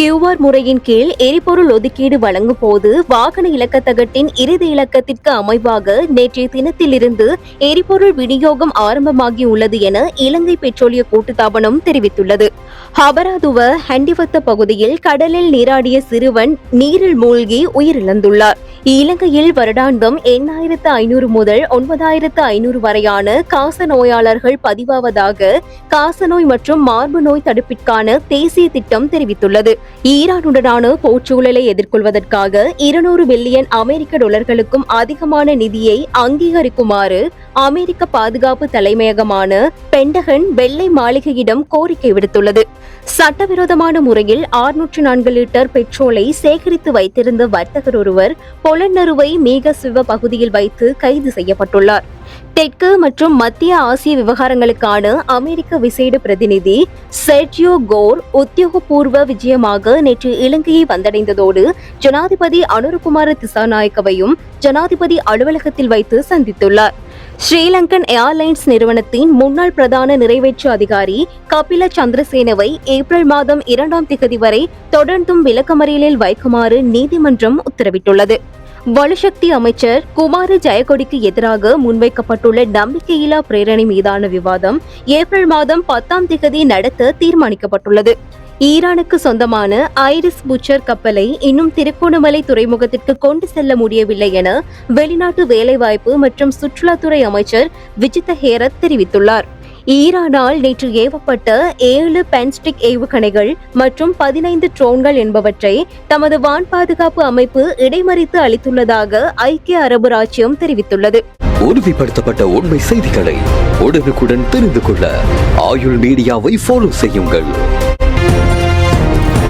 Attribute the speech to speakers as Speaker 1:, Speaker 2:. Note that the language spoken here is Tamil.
Speaker 1: QR முறையின் கீழ் எரிபொருள் ஒதுக்கீடு வழங்கும் போது வாகன இலக்கத்தகட்டின் இறுதி இலக்கத்திற்கு அமைவாக நேற்றைய தினத்திலிருந்து எரிபொருள் விநியோகம் ஆரம்பமாகியுள்ளது என இலங்கை பெட்ரோலிய கூட்டுத்தாபனம் தெரிவித்துள்ளது. ஹபராதுவ ஹண்டிவத்த பகுதியில் கடலில் நீராடிய சிறுவன் நீரில் மூழ்கி உயிரிழந்துள்ளார். இலங்கையில் வருடாந்தம் 8,500 முதல் 9,500 வரையான காச நோயாளர்கள் பதிவாவதாக காசநோய் மற்றும் மார்பு நோய் தடுப்பிற்கான தேசிய திட்டம் தெரிவித்துள்ளது. ஈரானுடனான போர்ச்சூழலை எதிர்கொள்வதற்காக 200 பில்லியன் அமெரிக்க டாலர்களுக்கும் அதிகமான நிதியை அங்கீகரிக்குமாறு அமெரிக்க பாதுகாப்பு தலைமையகமான பென்டகன் வெள்ளை மாளிகையிடம் கோரிக்கை விடுத்துள்ளது. சட்டவிரோதமான முறையில் 604 லிட்டர் பெட்ரோலை சேகரித்து வைத்திருந்த வர்த்தகர் ஒருவர் பொலன்னறுவை மீகசிவ பகுதியில் வைத்து கைது செய்யப்பட்டுள்ளார். தெற்கு மற்றும் மத்திய ஆசிய விவகாரங்களுக்கான அமெரிக்க விசேட பிரதிநிதி செர்ஜியோ கோர் உத்தியோகபூர்வ விஜயமாக நேற்று இலங்கையை வந்தடைந்ததோடு ஜனாதிபதி அனுரகுமார திசாநாயக்கவையும் ஜனாதிபதி அலுவலகத்தில் வைத்து சந்தித்துள்ளார். ஸ்ரீலங்கன் ஏர்லைன்ஸ் நிறுவனத்தின் முன்னாள் பிரதான நிறைவேற்று அதிகாரி கபில சந்திரசேனவை ஏப்ரல் மாதம் 2ஆம் திகதி வரை தொடர்ந்தும் விளக்கமறியலில் வைக்குமாறு நீதிமன்றம் உத்தரவிட்டுள்ளது. வலுசக்தி அமைச்சர் குமார ஜெயக்கொடிக்கு எதிராக முன்வைக்கப்பட்டுள்ள நம்பிக்கையில்லா பிரேரணை மீதான விவாதம் ஏப்ரல் மாதம் 10ஆம் திகதி நடத்த தீர்மானிக்கப்பட்டுள்ளது. ஈரானுக்கு சொந்தமான ஐரிஸ் புச்சர் கப்பலை இன்னும் திருகோணமலை துறைமுகத்திற்கு கொண்டு செல்ல முடியவில்லை என வெளிநாட்டு வேலைவாய்ப்பு மற்றும் சுற்றுலாத்துறை அமைச்சர் விஜித ஹேரத் தெரிவித்துள்ளார். ஈரானால் நேற்று ஏவப்பட்ட 7 பென்ஸ்டிக் ஏவுகணைகள் மற்றும் 15 ட்ரோன்கள் என்பவற்றை தமது வான் பாதுகாப்பு அமைப்பு இடைமறித்து அளித்துள்ளதாக ஐக்கிய அரபு ராச்சியம் தெரிவித்துள்ளது.
Speaker 2: உறுதிப்படுத்தப்பட்ட உண்மை செய்திகளை உடனுக்குடன் தெரிந்து கொள்ள ஆயுள் மீடியாவை ஃபாலோ செய்யுங்கள்.